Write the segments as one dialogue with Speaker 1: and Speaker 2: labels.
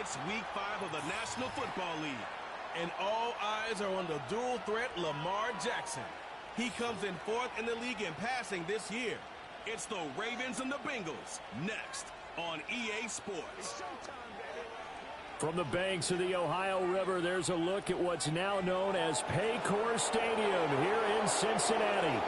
Speaker 1: It's Week 5 of the National Football League, and all eyes are on the dual threat Lamar Jackson. He comes in 4th in the league in passing this year. It's the Ravens and the Bengals, next on EA Sports.
Speaker 2: From the banks of the Ohio River, there's a look at what's now known as Paycor Stadium here in Cincinnati.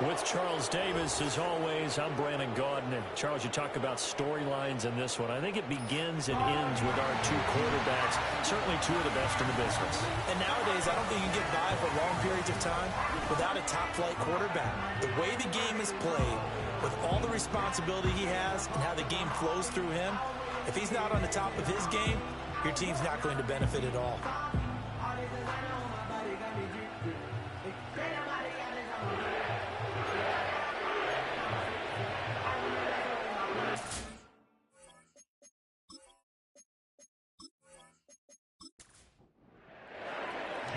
Speaker 2: With Charles Davis, as always, I'm Brandon Gaudin. And Charles, you talk about storylines in this one. I think it begins and ends with our two quarterbacks, certainly two of the best in the business.
Speaker 3: And nowadays, I don't think you can get by for long periods of time without a top-flight quarterback. The way the game is played, with all the responsibility he has and how the game flows through him, if he's not on the top of his game, your team's not going to benefit at all.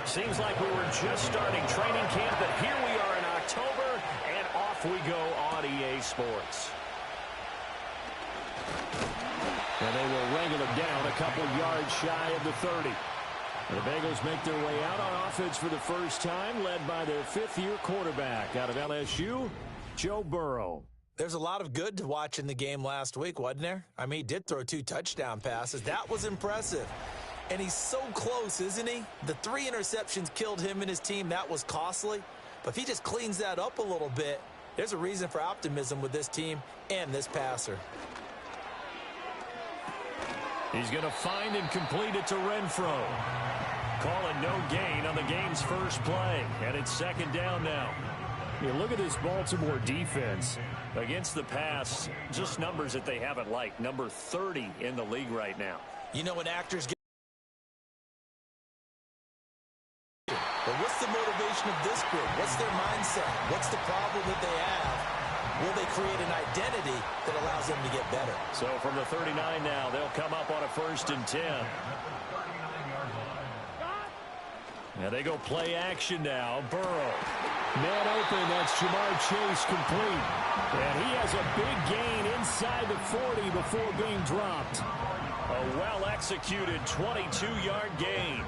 Speaker 2: Seems like we were just starting training camp, but here we are in October, and off we go on EA Sports. And they will wrangle it down a couple yards shy of the 30. The Bengals make their way out on offense for the first time, led by their fifth-year quarterback out of LSU, Joe Burrow.
Speaker 3: There's a lot of good to watch in the game last week, wasn't there? I mean, he did throw 2 touchdown passes. That was impressive. And he's so close, isn't he? The 3 interceptions killed him and his team. That was costly. But if he just cleans that up a little bit, there's a reason for optimism with this team and this passer.
Speaker 2: He's going to find and complete it to Renfro. Calling no gain on the game's first play. And it's 2nd down now. You look at this Baltimore defense against the pass, just numbers that they haven't liked. Number 30 in the league right now.
Speaker 3: You know, when actors get... But what's the motivation of this group? What's their mindset? What's the problem that they have? Will they create an identity that allows them to get better?
Speaker 2: So from the 39 now, they'll come up on a 1st and 10. Now they go play action now. Burrow. Man open, that's Jamar Chase complete. And he has a big gain inside the 40 before being dropped. A well-executed 22-yard gain.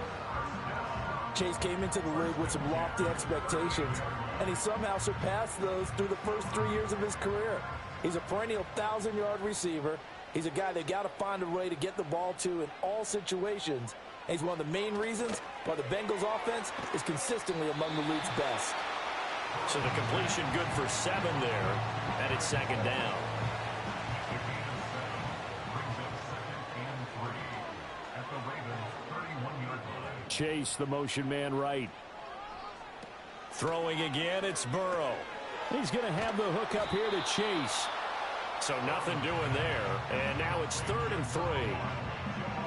Speaker 4: Chase came into the league with some lofty expectations, and he somehow surpassed those through the first 3 years of his career. He's a perennial 1,000-yard receiver. He's a guy they've got to find a way to get the ball to in all situations. And he's one of the main reasons why the Bengals offense is consistently among the league's best.
Speaker 2: So the completion good for 7 there, and it's 2nd down. Chase, the motion man right. Throwing again, it's Burrow. He's going to have the hook up here to Chase. So nothing doing there. And now it's 3rd and 3.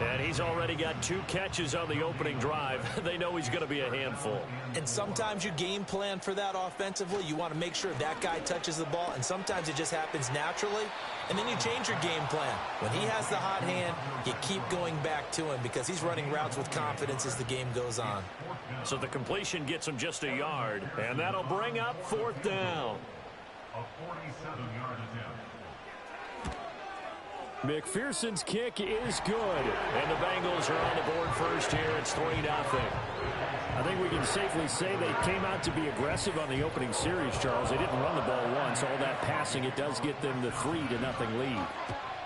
Speaker 2: And he's already got 2 catches on the opening drive. They know he's going to be a handful.
Speaker 3: And sometimes you game plan for that offensively. You want to make sure that guy touches the ball. And sometimes it just happens naturally. And then you change your game plan. When he has the hot hand, you keep going back to him because he's running routes with confidence as the game goes on.
Speaker 2: So the completion gets him just a yard. And that'll bring up 4th down.
Speaker 5: A 47-yard attempt.
Speaker 2: McPherson's kick is good. And the Bengals are on the board first here. It's 3-0. I think we can safely say they came out to be aggressive on the opening series, Charles. They didn't run the ball once. All that passing, it does get them the 3-0 lead.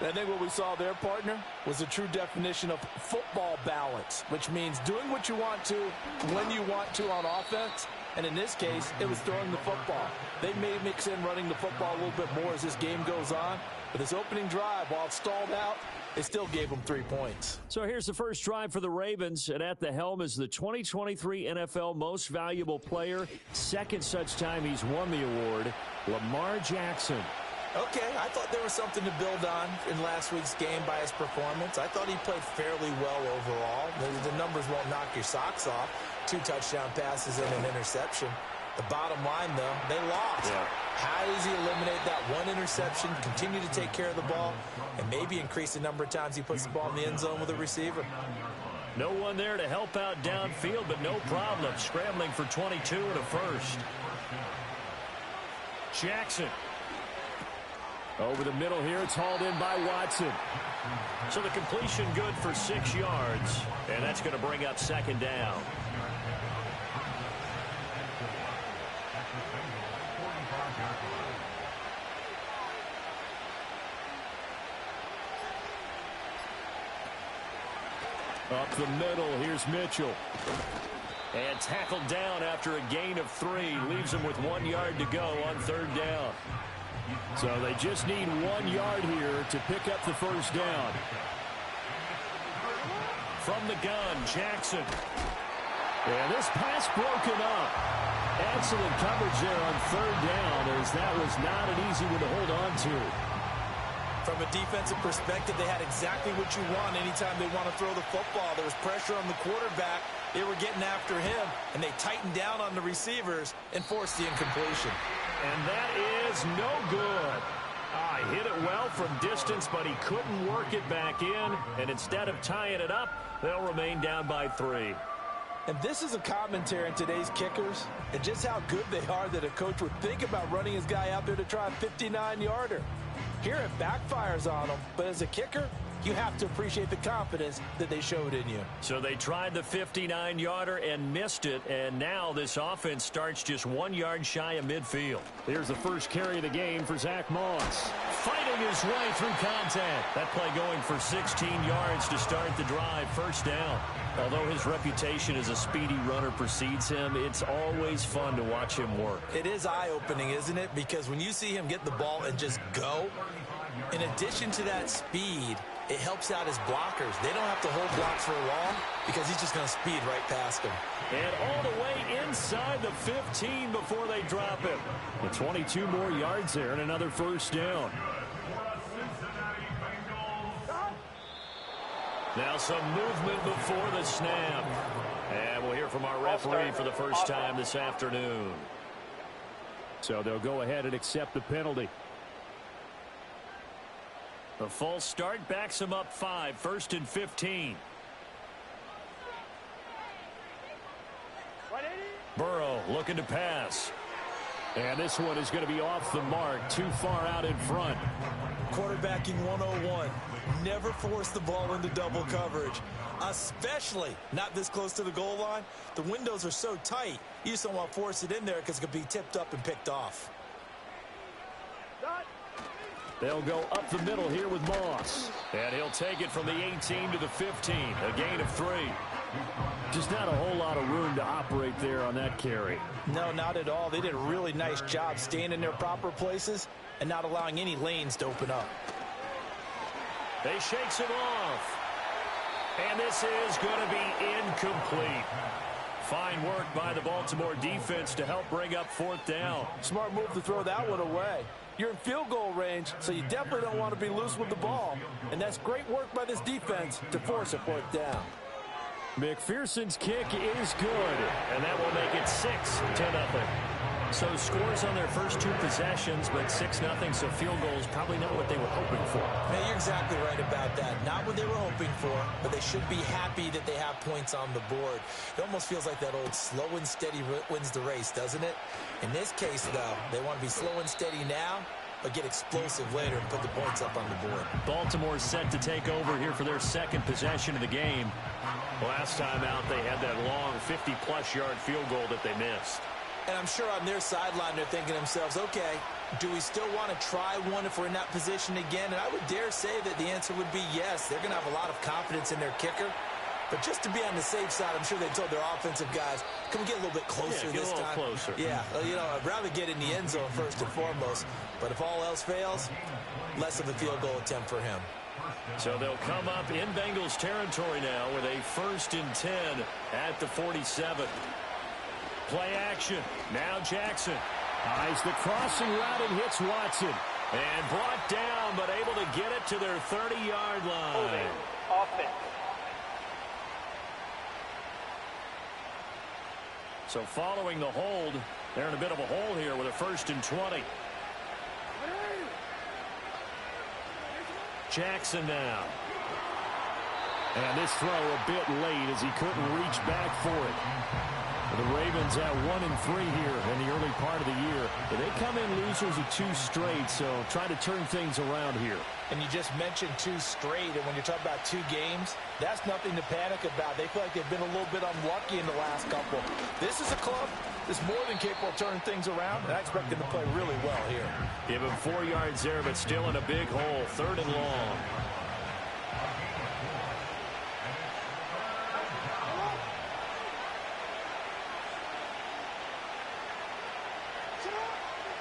Speaker 4: I think what we saw there, partner, was the true definition of football balance, which means doing what you want to when you want to on offense. And in this case, it was throwing the football. They may mix in running the football a little bit more as this game goes on. But this opening drive, while it stalled out, they still gave them 3 points.
Speaker 2: So here's the first drive for the Ravens. And at the helm is the 2023 NFL Most Valuable Player. 2nd such time he's won the award, Lamar Jackson.
Speaker 3: Okay, I thought there was something to build on in last week's game by his performance. I thought he played fairly well overall. The numbers won't knock your socks off. 2 touchdown passes and an interception. The bottom line, though, they lost.
Speaker 2: Yeah.
Speaker 3: How does he eliminate that 1 interception, continue to take care of the ball, and maybe increase the number of times he puts the ball in the end zone with a receiver?
Speaker 2: No one there to help out downfield, but no problem. Scrambling for 22 and a first. Jackson. Over the middle here, it's hauled in by Watson.
Speaker 6: So the completion good for 6 yards, and that's going to bring up second down.
Speaker 2: Up the middle, here's Mitchell.
Speaker 6: And tackled down after a gain of 3. Leaves him with 1 yard to go on third down.
Speaker 2: So they just need 1 yard here to pick up the first down.
Speaker 6: From the gun, Jackson.
Speaker 2: And this pass broken up. Excellent coverage there on third down, as that was not an easy one to hold on to.
Speaker 3: From a defensive perspective, they had exactly what you want anytime they want to throw the football. There was pressure on the quarterback. They were getting after him, and they tightened down on the receivers and forced the incompletion.
Speaker 6: And that is no good. He hit it well from distance, but he couldn't work it back in. And instead of tying it up, they'll remain down by 3.
Speaker 4: And this is a commentary on today's kickers and just how good they are that a coach would think about running his guy out there to try a 59-yarder. Here it backfires on him, but as a kicker, you have to appreciate the confidence that they showed in you.
Speaker 6: So they tried the 59-yarder and missed it, and now this offense starts just 1 yard shy of midfield.
Speaker 2: Here's the first carry of the game for Zach Moss.
Speaker 6: Fighting his way through contact. That play going for 16 yards to start the drive, first down. Although his reputation as a speedy runner precedes him, it's always fun to watch him work.
Speaker 3: It is eye-opening, isn't it? Because when you see him get the ball and just go, in addition to that speed, it helps out his blockers. They don't have to hold blocks for long because he's just going to speed right past them.
Speaker 6: And all the way inside the 15 before they drop him.
Speaker 2: And 22 more yards there and another first down.
Speaker 6: Now some movement before the snap. And we'll hear from our referee for the first time this afternoon.
Speaker 2: So they'll go ahead and accept the penalty.
Speaker 6: The false start backs him up 5, 1st and 15. Burrow looking to pass.
Speaker 2: And this one is going to be off the mark, too far out in front.
Speaker 3: Quarterbacking 101. Never force the ball into double coverage, especially not this close to the goal line. The windows are so tight, you just don't want to force it in there because it could be tipped up and picked off.
Speaker 2: They'll go up the middle here with Moss.
Speaker 6: And he'll take it from the 18 to the 15, a gain of 3.
Speaker 2: Just not a whole lot of room to operate there on that carry.
Speaker 4: No, not at all. They did a really nice job staying in their proper places and not allowing any lanes to open up.
Speaker 6: They shakes him off. And this is going to be incomplete. Fine work by the Baltimore defense to help bring up 4th down.
Speaker 4: Smart move to throw that one away. You're in field goal range, so you definitely don't want to be loose with the ball. And that's great work by this defense to force a 4th down.
Speaker 2: McPherson's kick is good.
Speaker 6: And that will make it 6-0. So scores on their first 2 possessions, but 6-0, so field goal is probably not what they were hoping for.
Speaker 3: Man, you're exactly right about that. Not what they were hoping for, but they should be happy that they have points on the board. It almost feels like that old slow and steady wins the race, doesn't it? In this case, though, they want to be slow and steady now, but get explosive later and put the points up on the board.
Speaker 6: Baltimore set to take over here for their 2nd possession of the game. Last time out, they had that long 50-plus yard field goal that they missed.
Speaker 3: And I'm sure on their sideline they're thinking to themselves, okay, do we still want to try one if we're in that position again? And I would dare say that the answer would be yes. They're going to have a lot of confidence in their kicker. But just to be on the safe side, I'm sure they told their offensive guys, can we get a little bit closer this time?
Speaker 6: Closer.
Speaker 3: Yeah, you know, I'd rather get in the end zone first and foremost. But if all else fails, less of a field goal attempt for him.
Speaker 6: So they'll come up in Bengals territory now with a 1st and 10 at the 47. Play action. Now Jackson.
Speaker 2: Eyes the crossing route and hits Watson.
Speaker 6: And brought down, but able to get it to their 30-yard line.
Speaker 7: Offense.
Speaker 6: So following the hold, they're in a bit of a hole here with a 1st and 20. Jackson now.
Speaker 2: And this throw a bit late as he couldn't reach back for it. The Ravens at 1-3 here in the early part of the year. They come in losers of 2 straight, so try to turn things around here.
Speaker 4: And you just mentioned 2 straight, and when you're talking about 2 games, that's nothing to panic about. They feel like they've been a little bit unlucky in the last couple. This is a club that's more than capable of turning things around, and I expect them to play really well here.
Speaker 2: Give him 4 yards there, but still in a big hole. 3rd and long.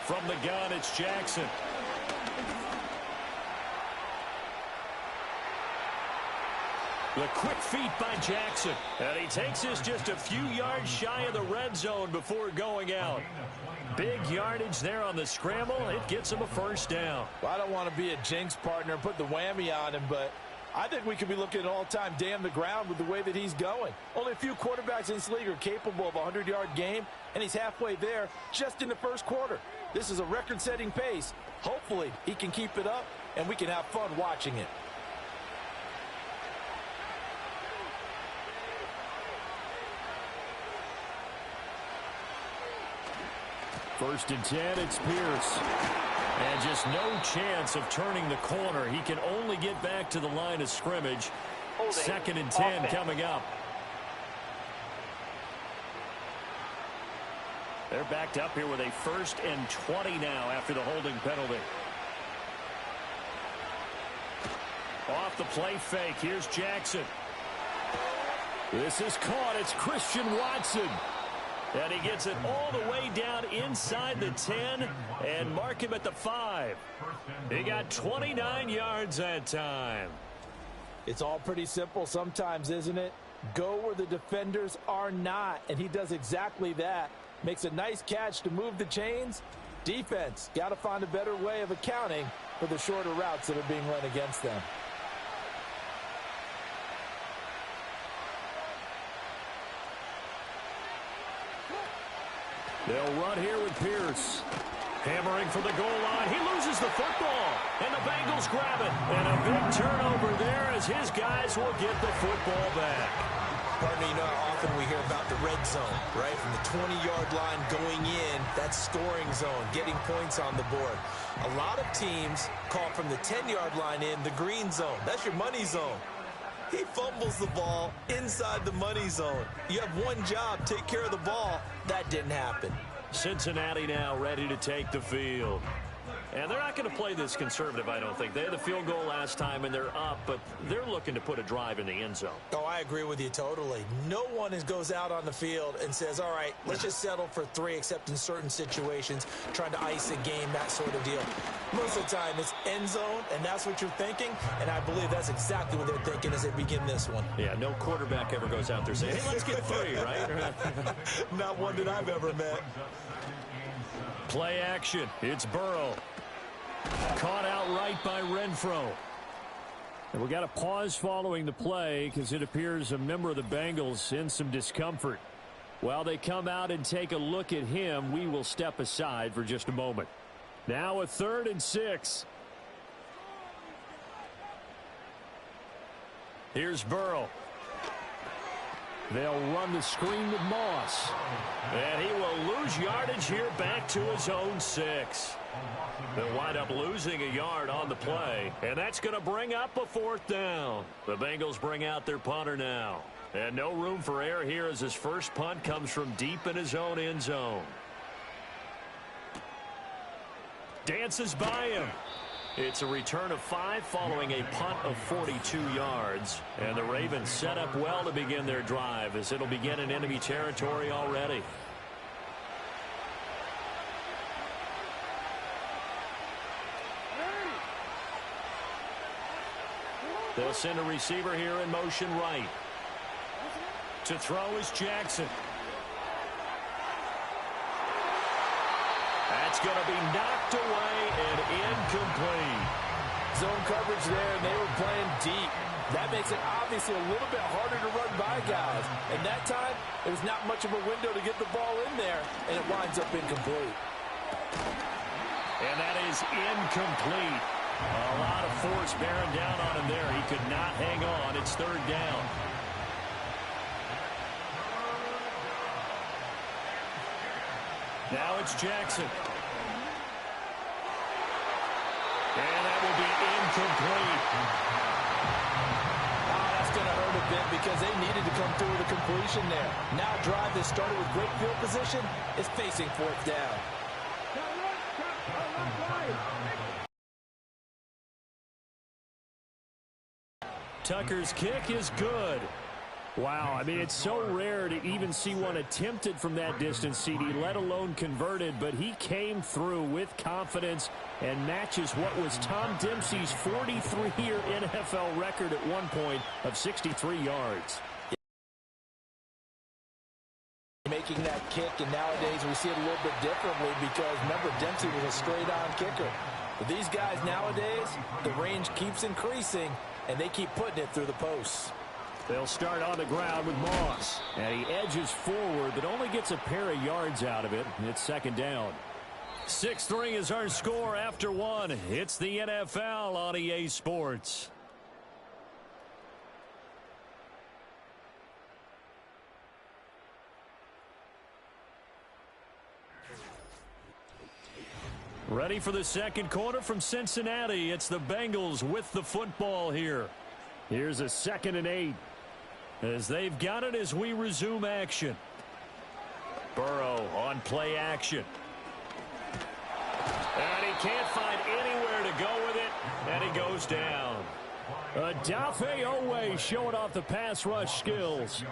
Speaker 2: From the gun, it's Jackson. The quick feet by Jackson. And he takes this just a few yards shy of the red zone before going out. Big yardage there on the scramble. It gets him a 1st down.
Speaker 4: Well, I don't want to be a jinx partner and put the whammy on him, but I think we could be looking at an all-time day on the ground with the way that he's going. Only a few quarterbacks in this league are capable of a 100-yard game, and he's halfway there just in the 1st quarter. This is a record-setting pace. Hopefully, he can keep it up, and we can have fun watching it.
Speaker 2: First and 10, it's Pierce. And just no chance of turning the corner. He can only get back to the line of scrimmage. 2nd and 10 coming up. They're backed up here with a 1st and 20 now after the holding penalty. Off the play fake. Here's Jackson. This is caught. It's Christian Watson. And he gets it all the way down inside the 10 and mark him at the 5. He got 29 yards that time.
Speaker 4: It's all pretty simple sometimes, isn't it? Go where the defenders are not, and he does exactly that. Makes a nice catch to move the chains. Defense got to find a better way of accounting for the shorter routes that are being run against them.
Speaker 2: They'll run here with Pierce. Hammering for the goal line. He loses the football. And the Bengals grab it. And a big turnover there as his guys will get the football back.
Speaker 3: Partner, you know how often we hear about the red zone, right? From the 20-yard line going in, that's scoring zone, getting points on the board. A lot of teams call from the 10-yard line in the green zone. That's your money zone. He fumbles the ball inside the money zone. You have one job, take care of the ball. That didn't happen.
Speaker 2: Cincinnati now ready to take the field. And they're not going to play this conservative, I don't think. They had the field goal last time, and they're up, but they're looking to put a drive in the end zone.
Speaker 3: Oh, I agree with you totally. No one goes out on the field and says, all right, let's just settle for 3, except in certain situations, trying to ice a game, that sort of deal. Most of the time, it's end zone, and that's what you're thinking, and I believe that's exactly what they're thinking as they begin this one.
Speaker 2: Yeah, no quarterback ever goes out there saying, hey, let's get 3, right?
Speaker 3: Not one that I've ever met.
Speaker 2: Play action. It's Burrow. Caught outright by Renfro. And we got a pause following the play because it appears a member of the Bengals in some discomfort. While they come out and take a look at him, we will step aside for just a moment. Now a 3rd and 6. Here's Burrow. They'll run the screen with Moss. And he will lose yardage here back to his own 6. They'll wind up losing a yard on the play. And that's going to bring up a 4th down. The Bengals bring out their punter now. And no room for error here as his first punt comes from deep in his own end zone. Dances by him. It's a return of 5 following a punt of 42 yards. And the Ravens set up well to begin their drive as it'll begin in enemy territory already. They'll send a receiver here in motion right. To throw is Jackson. That's going to be knocked away and incomplete.
Speaker 4: Zone coverage there, and they were playing deep. That makes it obviously a little bit harder to run by guys. And that time, there's not much of a window to get the ball in there, and it winds up incomplete.
Speaker 2: And that is incomplete.
Speaker 6: A lot of force bearing down on him there. He could not hang on. It's third down. Now it's Jackson. And that will be incomplete.
Speaker 4: Oh, that's going to hurt a bit because they needed to come through with a completion there. Now a drive that started with great field position is facing fourth down.
Speaker 2: Tucker's kick is good. Wow, I mean, it's so rare to even see one attempted from that distance, CD, let alone converted, but he came through with confidence and matches what was Tom Dempsey's 43-year NFL record at one point of 63 yards.
Speaker 4: Making that kick, and nowadays we see it a little bit differently because, remember, Dempsey was a straight-on kicker. But these guys nowadays, the range keeps increasing, and they keep putting it through the posts.
Speaker 2: They'll start on the ground with Moss. And he edges forward, but only gets a pair of yards out of it. It's second down. 6-3 is our score after one. It's the NFL on EA Sports. Ready for the second quarter from Cincinnati. It's the Bengals with the football here. Here's a 2nd and 8. As they've got it as we resume action. Burrow on play action. And he can't find anywhere to go with it. And he goes down. Odafe Owe showing off the pass rush skills.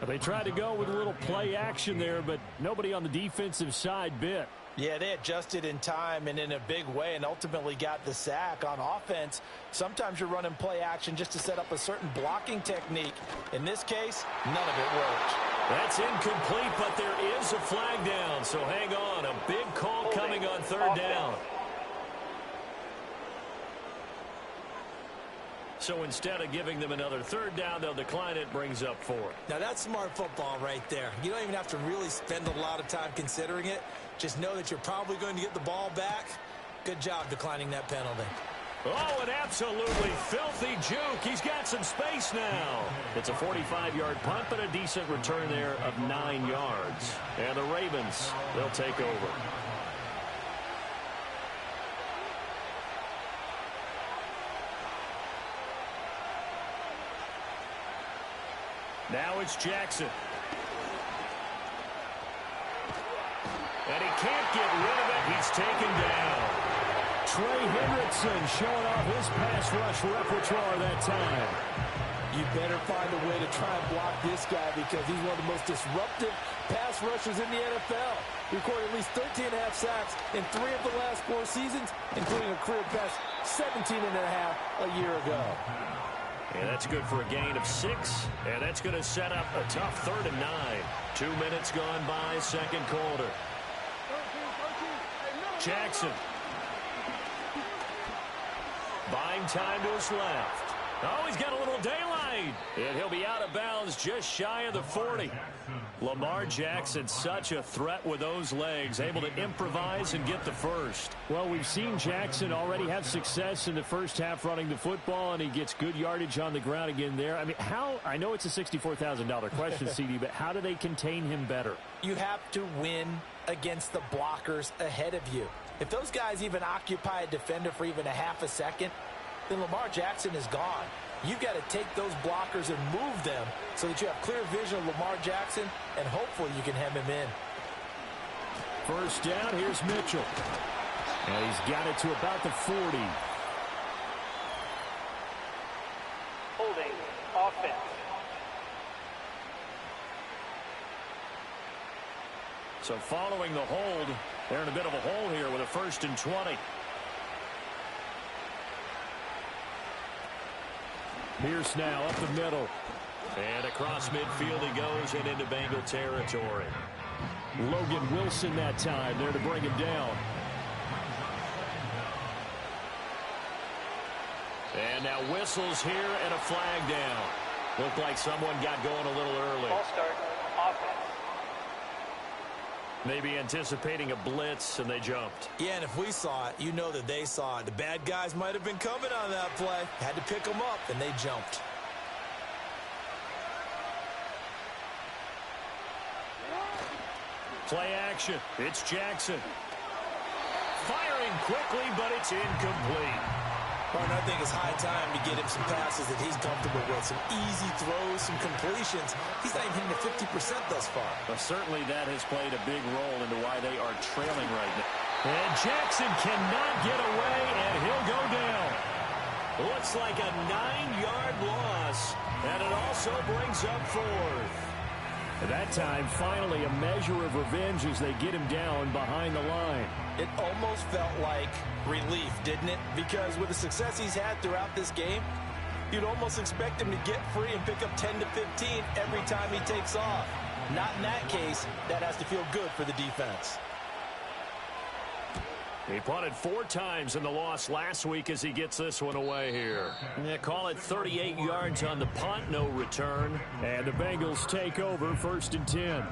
Speaker 2: They tried to go with a little play action there, but nobody on the defensive side bit.
Speaker 4: Yeah, they adjusted in time and in a big way and ultimately got the sack. On offense, sometimes you're running play action just to set up a certain blocking technique. In this case, none of it worked.
Speaker 2: That's incomplete, but there is a flag down, so hang on. A big call coming on third down. So instead of giving them another third down, they'll decline it, brings up 4.
Speaker 3: Now, that's smart football right there. You don't even have to really spend a lot of time considering it. Just know that you're probably going to get the ball back. Good job declining that penalty.
Speaker 2: Oh, an absolutely filthy juke. He's got some space now. It's a 45-yard punt, but a decent return there of 9 yards. And the Ravens, they'll take over. Now it's Jackson. And he can't get rid of it. He's taken down. Trey Hendrickson showing off his pass rush repertoire that time.
Speaker 4: You better find a way to try and block this guy because he's one of the most disruptive pass rushers in the NFL. He recorded at least 13.5 sacks in 3 of the last 4 seasons, including a career best 17.5 a year ago.
Speaker 2: And that's good for a gain of 6. And that's going to set up a tough 3rd and 9. 2 minutes gone by, second quarter. Jackson. Buying time to his left. Oh, he's got a little daylight. And he'll be out of bounds just shy of the 40. Lamar Jackson, such a threat with those legs, able to improvise and get the first. Well, we've seen Jackson already have success in the first half running the football, and he gets good yardage on the ground again there. I mean, I know it's a $64,000 question, CD, but how do they contain him better?
Speaker 4: You have to win against the blockers ahead of you. If those guys even occupy a defender for even a half a second, then Lamar Jackson is gone. You've got to take those blockers and move them so that you have clear vision of Lamar Jackson, and hopefully you can hem him in.
Speaker 2: First down, here's Mitchell. And he's got it to about the 40.
Speaker 7: Holding offense.
Speaker 2: So following the hold, they're in a bit of a hole here with a 1st and 20. Pierce now up the middle. And across midfield he goes and into Bengal territory. Logan Wilson that time there to bring him down. And now whistles here and a flag down. Looked like someone got going a little early.
Speaker 7: Ball start, offense.
Speaker 6: Maybe anticipating a blitz, and they jumped.
Speaker 3: Yeah, and if we saw it, you know that they saw it. The bad guys might have been coming on that play. Had to pick them up, and they jumped.
Speaker 6: Play action. It's Jackson. Firing quickly, but it's incomplete.
Speaker 3: Partner, I think it's high time to get him some passes that he's comfortable with. Some easy throws, some completions. He's not even hitting at 50% thus far.
Speaker 6: Well, certainly that has played a big role into why they are trailing right now. And Jackson cannot get away, and he'll go down. Looks like a 9-yard loss, and it also brings up 4th.
Speaker 2: At that time, finally a measure of revenge as they get him down behind the line.
Speaker 4: It almost felt like relief, didn't it? Because with the success he's had throughout this game, you'd almost expect him to get free and pick up 10 to 15 every time he takes off. Not in that case. That has to feel good for the defense.
Speaker 6: He punted 4 times in the loss last week as he gets this one away here. Yeah, call it 38 yards on the punt, no return.
Speaker 2: And the Bengals take over 1st and 10.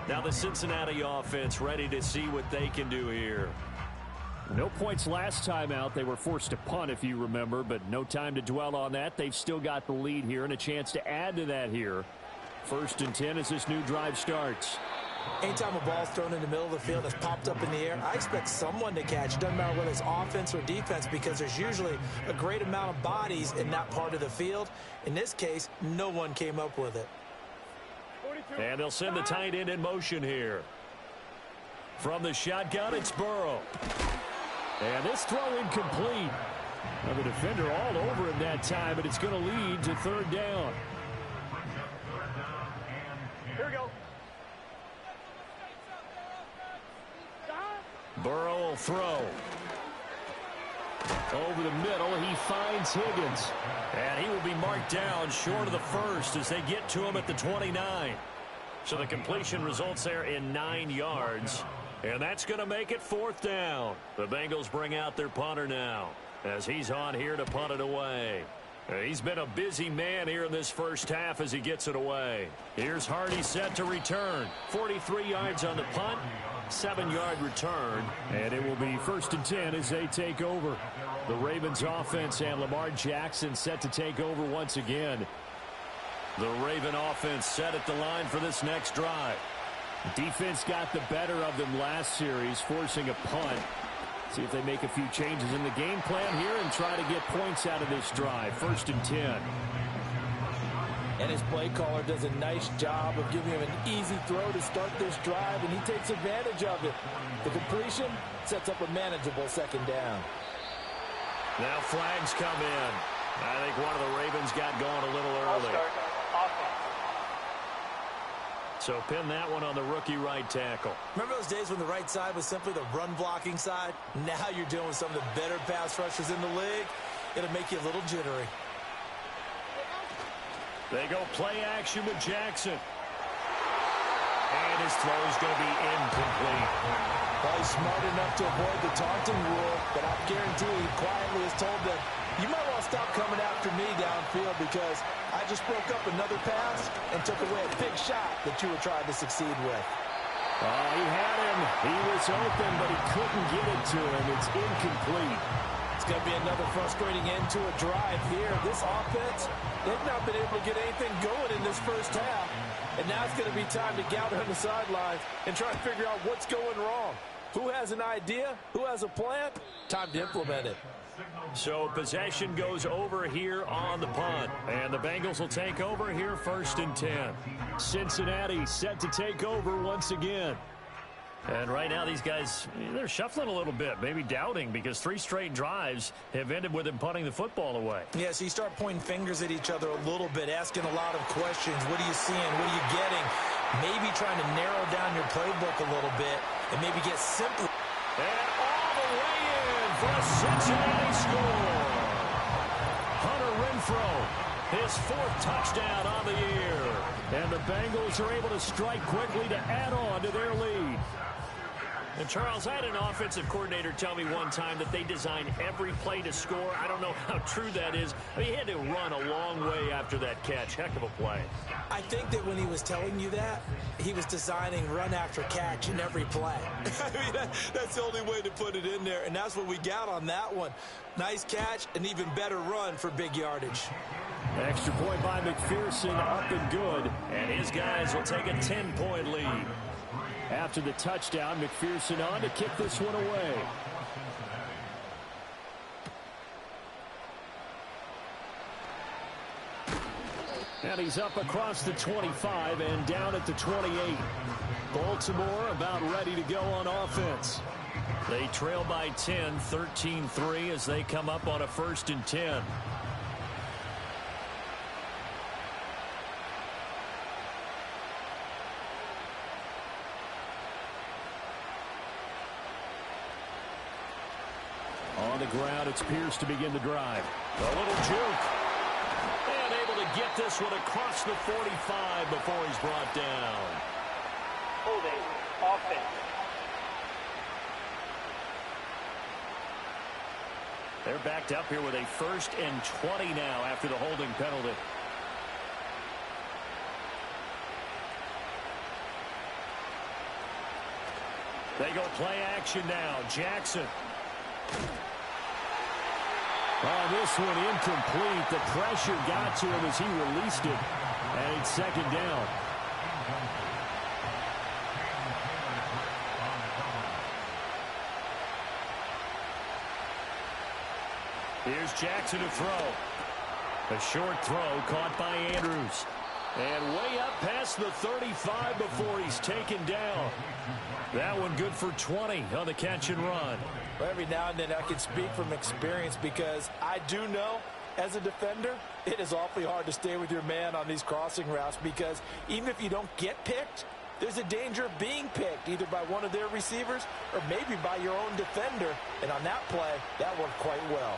Speaker 6: Now the Cincinnati offense ready to see what they can do here.
Speaker 2: No points last time out. They were forced to punt, if you remember, but no time to dwell on that. They've still got the lead here and a chance to add to that here. 1st and 10 as this new drive starts.
Speaker 3: Anytime a ball's thrown in the middle of the field that's popped up in the air, I expect someone to catch. It doesn't matter whether it's offense or defense, because there's usually a great amount of bodies in that part of the field. In this case, no one came up with it.
Speaker 6: And they'll send the tight end in motion here. From the shotgun, it's Burrow.
Speaker 2: And this throw incomplete. Now the defender all over him that time, but it's going to lead to 3rd down.
Speaker 7: Here we go.
Speaker 2: Burrow will throw. Over the middle, he finds Higgins.
Speaker 6: And he will be marked down short of the 1st as they get to him at the 29. So the completion results there in 9 yards. And that's going to make it 4th down. The Bengals bring out their punter now as he's on here to punt it away. He's been a busy man here in this first half as he gets it away. Here's Hardy set to return. 43 yards on the punt, 7-yard return.
Speaker 2: And it will be 1st and 10 as they take over. The Ravens offense and Lamar Jackson set to take over once again.
Speaker 6: The Raven offense set at the line for this next drive.
Speaker 2: Defense got the better of them last series, forcing a punt. See if they make a few changes in the game plan here and try to get points out of this drive. 1st and 10.
Speaker 4: And his play caller does a nice job of giving him an easy throw to start this drive, and he takes advantage of it. The completion sets up a manageable 2nd down.
Speaker 6: Now flags come in. I think one of the Ravens got going a little early. So pin that one on the rookie right tackle.
Speaker 3: Remember those days when the right side was simply the run-blocking side? Now you're dealing with some of the better pass rushers in the league. It'll make you a little jittery.
Speaker 6: They go play action with Jackson. And his throw is going to be incomplete.
Speaker 4: Well, he's smart enough to avoid the taunting rule, but I guarantee he quietly has told them, you might want to stop coming after me downfield because I just broke up another pass and took away a big shot that you were trying to succeed with.
Speaker 2: Oh, he had him. He was open, but he couldn't get it to him. It's incomplete.
Speaker 4: It's going to be another frustrating end to a drive here. This offense, they've not been able to get anything going in this first half. And now it's going to be time to gather on the sidelines and try to figure out what's going wrong. Who has an idea? Who has a plan? Time to implement it.
Speaker 6: So possession goes over here on the punt. And the Bengals will take over here 1st and 10.
Speaker 2: Cincinnati set to take over once again.
Speaker 6: And right now these guys, they're shuffling a little bit, maybe doubting, because 3 straight drives have ended with them punting the football away.
Speaker 3: Yeah, so you start pointing fingers at each other a little bit, asking a lot of questions. What are you seeing? What are you getting? Maybe trying to narrow down your playbook a little bit and maybe get simpler.
Speaker 6: And all the way in for a Cincinnati score. Hunter Renfrow, his 4th touchdown on the year.
Speaker 2: And the Bengals are able to strike quickly to add on to their lead.
Speaker 6: And Charles, I had an offensive coordinator tell me one time that they design every play to score. I don't know how true that is. I mean, he had to run a long way after that catch. Heck of a play.
Speaker 3: I think that when he was telling you that, he was designing run after catch in every play. I mean, that's the only way to put it in there, and that's what we got on that one. Nice catch, an even better run for big yardage.
Speaker 2: Extra point by McPherson, up and good.
Speaker 6: And his guys will take a 10-point lead.
Speaker 2: After the touchdown, McPherson on to kick this one away. And he's up across the 25 and down at the 28. Baltimore about ready to go on offense.
Speaker 6: They trail by 10, 13-3 as they come up on a 1st and 10.
Speaker 2: On the ground, it's Pierce to begin the drive.
Speaker 6: A little juke. And able to get this one across the 45 before he's brought down.
Speaker 7: Holding offense.
Speaker 6: They're backed up here with a 1st and 20 now after the holding penalty. They go play action now. Jackson.
Speaker 2: Oh, this one incomplete. The pressure got to him as he released it. And it's 2nd down.
Speaker 6: Here's Jackson to throw. A short throw caught by Andrews. And way up past the 35 before he's taken down. That one good for 20 on the catch and run.
Speaker 4: Well, every now and then I can speak from experience because I do know as a defender it is awfully hard to stay with your man on these crossing routes because even if you don't get picked, there's a danger of being picked either by one of their receivers or maybe by your own defender. And on that play, that worked quite well.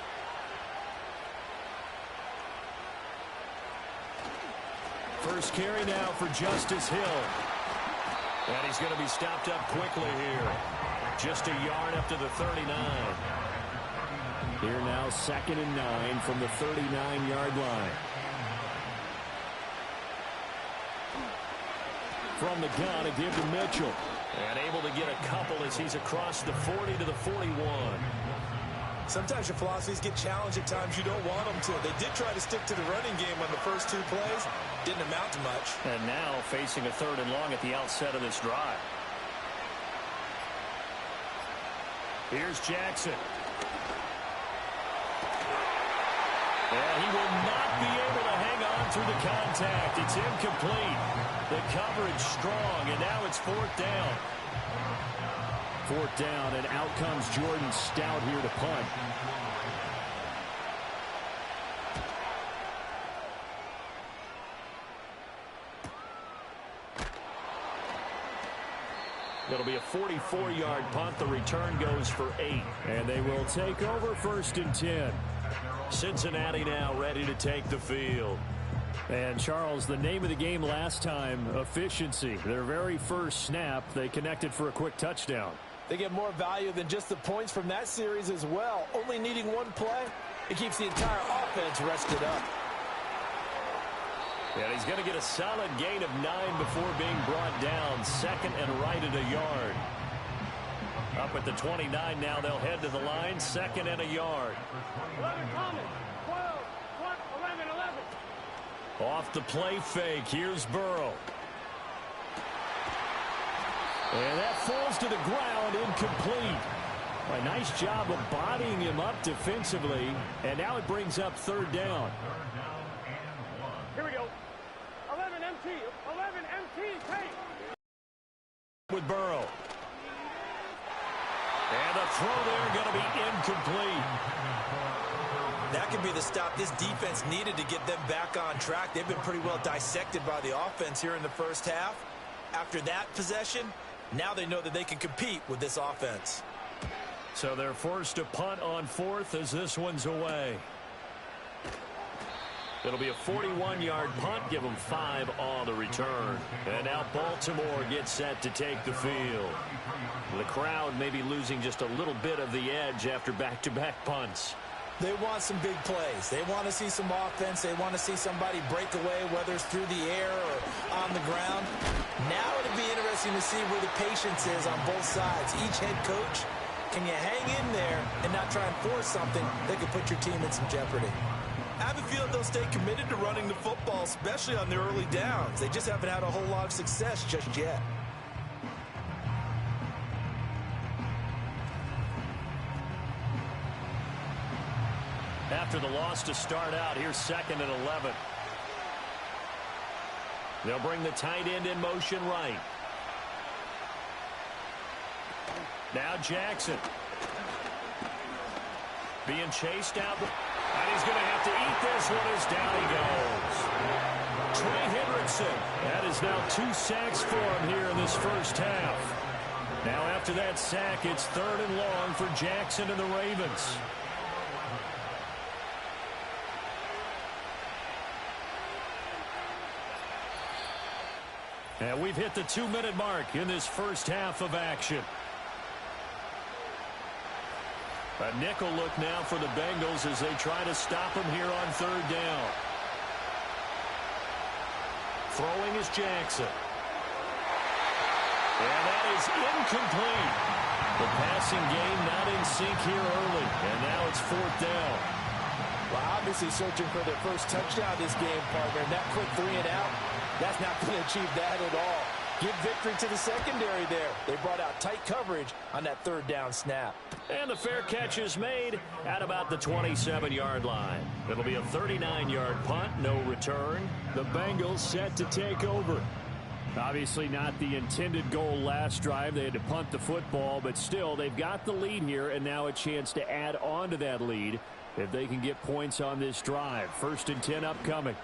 Speaker 6: First carry now for Justice Hill. And he's going to be stopped up quickly here. Just a yard up to the 39.
Speaker 2: Here now 2nd and 9 from the 39-yard line. From the gun, a give to Mitchell.
Speaker 6: And able to get a couple as he's across the 40 to the 41.
Speaker 3: Sometimes your philosophies get challenged at times you don't want them to. They did try to stick to the running game on the first 2 plays. Didn't amount to much.
Speaker 6: And now facing a 3rd and long at the outset of this drive. Here's Jackson. And he will not be able to hang on through the contact. It's incomplete. The coverage strong, and now it's 4th down.
Speaker 2: 4th down, and out comes Jordan Stout here to punt.
Speaker 6: It'll be a 44-yard punt. The return goes for 8.
Speaker 2: And they will take over 1st and 10.
Speaker 6: Cincinnati now ready to take the field.
Speaker 2: And, Charles, the name of the game last time, efficiency. Their very first snap, they connected for a quick touchdown.
Speaker 4: They get more value than just the points from that series as well. Only needing 1 play, it keeps the entire offense rested up.
Speaker 6: And he's going to get a solid gain of 9 before being brought down. 2nd and right at a yard. Up at the 29 now, they'll head to the line. 2nd and a yard.
Speaker 7: 11 coming. 12, 11, 11.
Speaker 6: Off the play fake. Here's Burrow.
Speaker 2: And that falls to the ground, incomplete. A nice job of bodying him up defensively. And now it brings up 3rd down.
Speaker 7: Here we go. 11 MT. 11 MT. Take.
Speaker 6: With Burrow. And the throw there going to be incomplete.
Speaker 3: That could be the stop this defense needed to get them back on track. They've been pretty well dissected by the offense here in the first half. After that possession, now they know that they can compete with this offense.
Speaker 6: So they're forced to punt on 4th as this one's away. It'll be a 41-yard punt, give them 5 on the return. And now Baltimore gets set to take the field. The crowd may be losing just a little bit of the edge after back-to-back punts.
Speaker 3: They want some big plays. They want to see some offense. They want to see somebody break away, whether it's through the air or on the ground. Now it'll be interesting to see where the patience is on both sides. Each head coach, can you hang in there and not try and force something that could put your team in some jeopardy? I have a feeling they'll stay committed to running the football, especially on their early downs. They just haven't had a whole lot of success just yet.
Speaker 6: After the loss to start out, here's 2nd and 11. They'll bring the tight end in motion right. Now Jackson. Being chased out. And he's going to have to eat this one as down he goes. Trey Hendrickson. That is now 2 sacks for him here in this first half. Now after that sack, it's 3rd and long for Jackson and the Ravens. And we've hit the 2-minute mark in this first half of action. A nickel look now for the Bengals as they try to stop him here on 3rd down. Throwing is Jackson. And that is incomplete. The passing game not in sync here early. And now it's 4th down.
Speaker 4: Well, obviously searching for their first touchdown this game, partner. And that quick 3 and out, that's not going to achieve that at all. Give victory to the secondary there. They brought out tight coverage on that 3rd down snap.
Speaker 6: And the fair catch is made at about the 27-yard line. It'll be a 39-yard punt, no return. The Bengals set to take over.
Speaker 2: Obviously not the intended goal last drive. They had to punt the football, but still they've got the lead here and now a chance to add on to that lead if they can get points on this drive. 1st and 10 upcoming.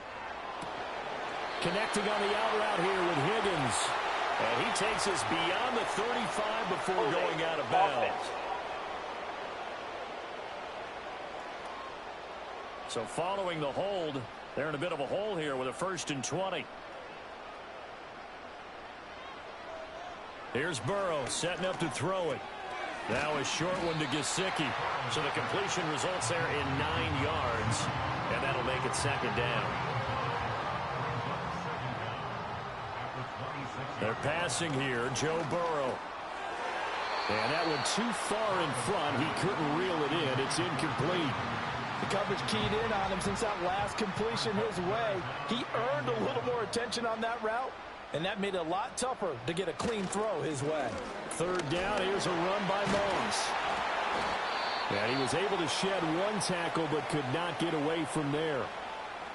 Speaker 2: Connecting on the out route here with Higgins.
Speaker 6: And he takes us beyond the 35 before going out of bounds. So following the hold, they're in a bit of a hole here with a 1st and 20. Here's Burrow setting up to throw it. Now a short one to Gesicki. So the completion results there in 9 yards. And that'll make it 2nd down. They're passing here, Joe Burrow. And that one too far in front. He couldn't reel it in. It's incomplete.
Speaker 4: The coverage keyed in on him since that last completion his way. He earned a little more attention on that route, and that made it a lot tougher to get a clean throw his way.
Speaker 2: 3rd down. Here's a run by Moss. And he was able to shed 1 tackle but could not get away from there.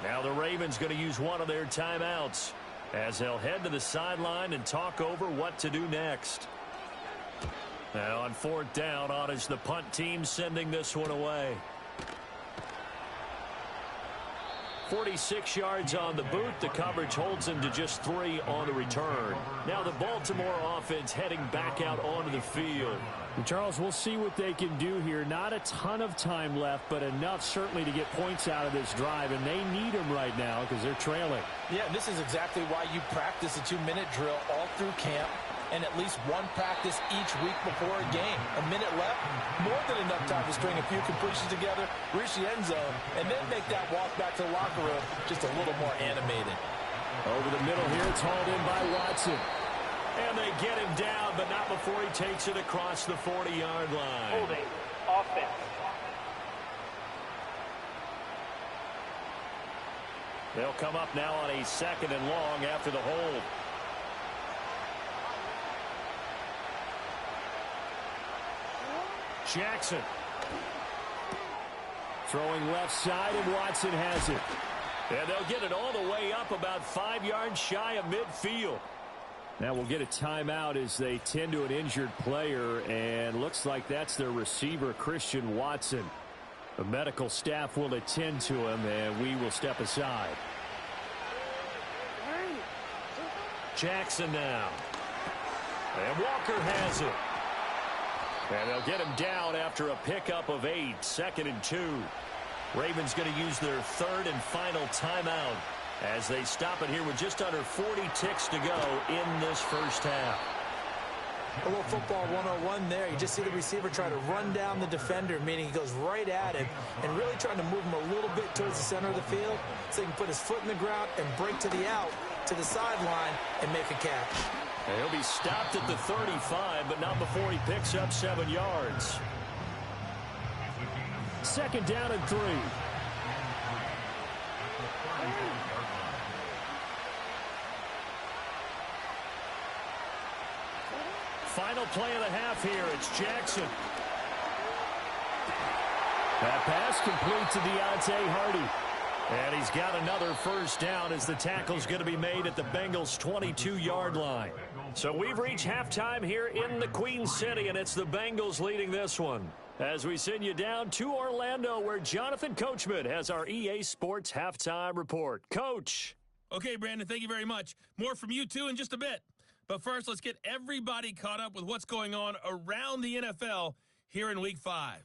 Speaker 6: Now the Ravens going to use one of their timeouts as they'll head to the sideline and talk over what to do next. Now on 4th down, on is the punt team sending this one away. 46 yards on the boot. The coverage holds him to just 3 on the return. Now the Baltimore offense heading back out onto the field.
Speaker 2: And Charles, we'll see what they can do here. Not a ton of time left, but enough certainly to get points out of this drive, and they need them right now because they're trailing.
Speaker 4: Yeah, this is exactly why you practice a 2-minute drill all through camp and at least 1 practice each week before a game. A minute left, more than enough time to string a few completions together, reach the end zone, and then make that walk back to the locker room just a little more animated.
Speaker 2: Over the middle here, it's hauled in by Watson.
Speaker 6: And they get him down, but not before he takes it across the 40-yard line.
Speaker 7: Holding. Offense.
Speaker 6: They'll come up now on a 2nd and long after the hold. Jackson.
Speaker 2: Throwing left side, and Watson has it.
Speaker 6: And they'll get it all the way up about 5 yards shy of midfield.
Speaker 2: Now we'll get a timeout as they tend to an injured player, and looks like that's their receiver, Christian Watson. The medical staff will attend to him, and we will step aside.
Speaker 6: Jackson now. And Walker has it. And they'll get him down after a pickup of 8, 2nd and 2. Ravens going to use their third and final timeout as they stop it here with just under 40 ticks to go in this first half.
Speaker 3: A little football 101 there. You just see the receiver try to run down the defender, meaning he goes right at him and really trying to move him a little bit towards the center of the field so he can put his foot in the ground and break to the out, to the sideline, and make a catch.
Speaker 6: And he'll be stopped at the 35, but not before he picks up 7 yards. Second down and 3. Final play of the half here. It's Jackson. That pass complete to Deontay Hardy. And he's got another first down as the tackle's going to be made at the Bengals' 22-yard line. So we've reached halftime here in the Queen City, and it's the Bengals leading this one. As we send you down to Orlando, where Jonathan Coachman has our EA Sports halftime report. Coach.
Speaker 8: Okay, Brandon, thank you very much. More from you, too, in just a bit. But first, let's get everybody caught up with what's going on around the NFL here in Week 5.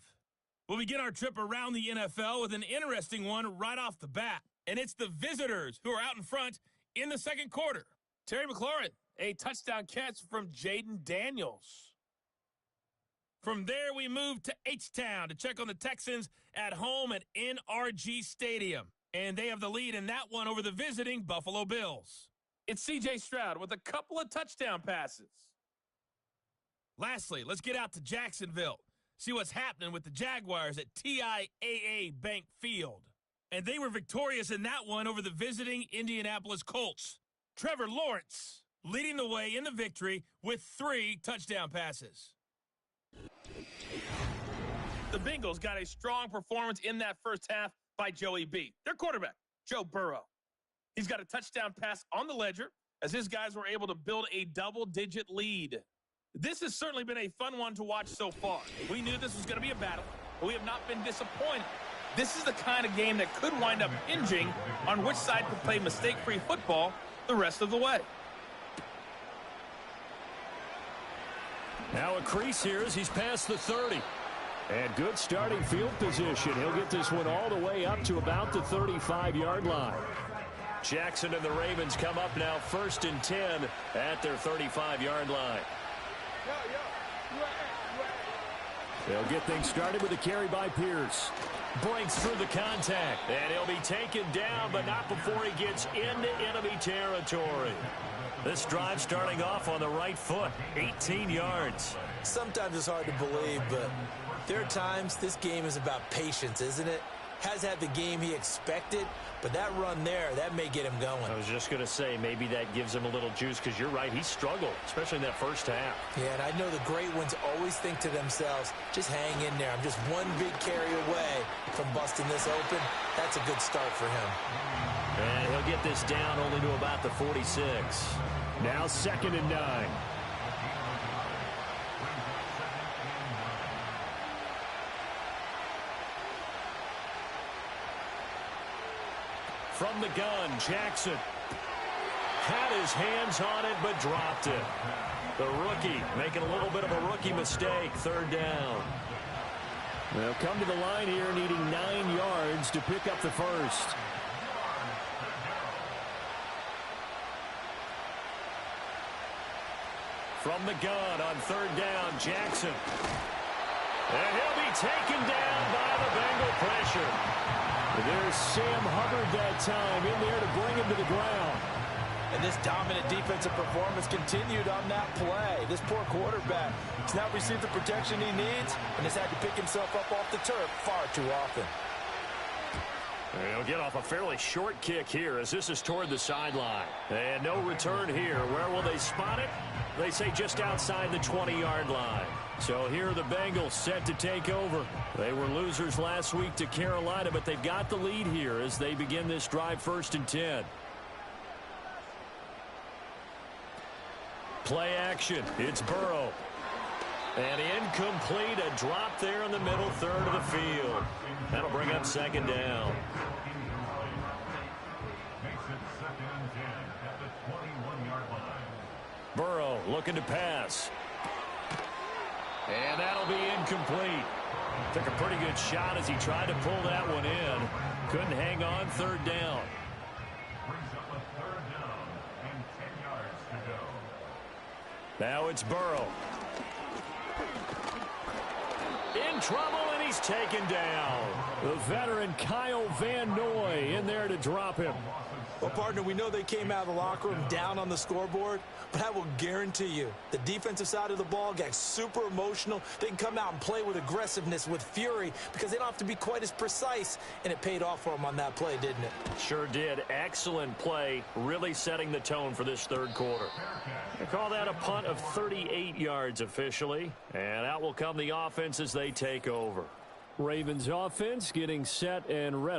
Speaker 8: We'll begin our trip around the NFL with an interesting one right off the bat. And it's the visitors who are out in front in the second quarter. Terry McLaurin, a touchdown catch from Jaden Daniels. From there, we move to H-Town to check on the Texans at home at NRG Stadium. And they have the lead in that one over the visiting Buffalo Bills. It's C.J. Stroud with a couple of touchdown passes. Lastly, let's get out to Jacksonville. See what's happening with the Jaguars at TIAA Bank Field. And they were victorious in that one over the visiting Indianapolis Colts. Trevor Lawrence leading the way in the victory with 3 touchdown passes. The Bengals got a strong performance in that first half by Joey B. Their quarterback, Joe Burrow. He's got a touchdown pass on the ledger as his guys were able to build a double-digit lead. This has certainly been a fun one to watch so far. We knew this was going to be a battle, but we have not been disappointed. This is the kind of game that could wind up hinging on which side could play mistake-free football the rest of the way.
Speaker 6: Now a crease here as he's past the 30. And good starting field position. He'll get this one all the way up to about the 35-yard line. Jackson and the Ravens come up now 1st and 10 at their 35-yard line. They'll get things started with a carry by Pierce. Breaks through the contact, and he'll be taken down, but not before he gets into enemy territory. This drive starting off on the right foot, 18 yards.
Speaker 3: Sometimes it's hard to believe, but there are times this game is about patience, isn't it? Has had the game he expected, but that run there, that may get him going.
Speaker 6: I was just going to say, maybe that gives him a little juice, because you're right, he struggled, especially in that first half.
Speaker 3: Yeah, and I know the great ones always think to themselves, just hang in there. I'm just one big carry away from busting this open. That's a good start for him.
Speaker 6: And he'll get this down only to about the 46. Now 2nd and 9. From the gun, Jackson had his hands on it, but dropped it. The rookie making a little bit of a rookie mistake. 3rd down. They'll come to the line here, needing 9 yards to pick up the first. From the gun on 3rd down, Jackson. And he'll be taken down by the Bengal pressure. There's Sam Hubbard that time in there to bring him to the ground.
Speaker 4: And this dominant defensive performance continued on that play. This poor quarterback has not received the protection he needs and has had to pick himself up off the turf far too often.
Speaker 6: He'll get off a fairly short kick here as this is toward the sideline. And no return here. Where will they spot it? They say just outside the 20-yard line. So here are the Bengals set to take over. They were losers last week to Carolina, but they've got the lead here as they begin this drive 1st and 10. Play action. It's Burrow. And incomplete. A drop there in the middle third of the field. That'll bring up 2nd down. Burrow looking to pass. And that'll be incomplete. Took a pretty good shot as he tried to pull that one in. Couldn't hang on. Third down.
Speaker 5: Brings up a third down and 10 yards to go.
Speaker 6: Now it's Burrow. In trouble, and he's taken down.
Speaker 2: The veteran Kyle Van Noy in there to drop him.
Speaker 3: Well, partner, we know they came out of the locker room down on the scoreboard, but I will guarantee you the defensive side of the ball got super emotional. They can come out and play with aggressiveness, with fury, because they don't have to be quite as precise, and it paid off for them on that play, didn't it?
Speaker 6: Sure did. Excellent play, really setting the tone for this third quarter. They call that a punt of 38 yards officially, and out will come the offense as they take over.
Speaker 2: Ravens offense getting set and ready.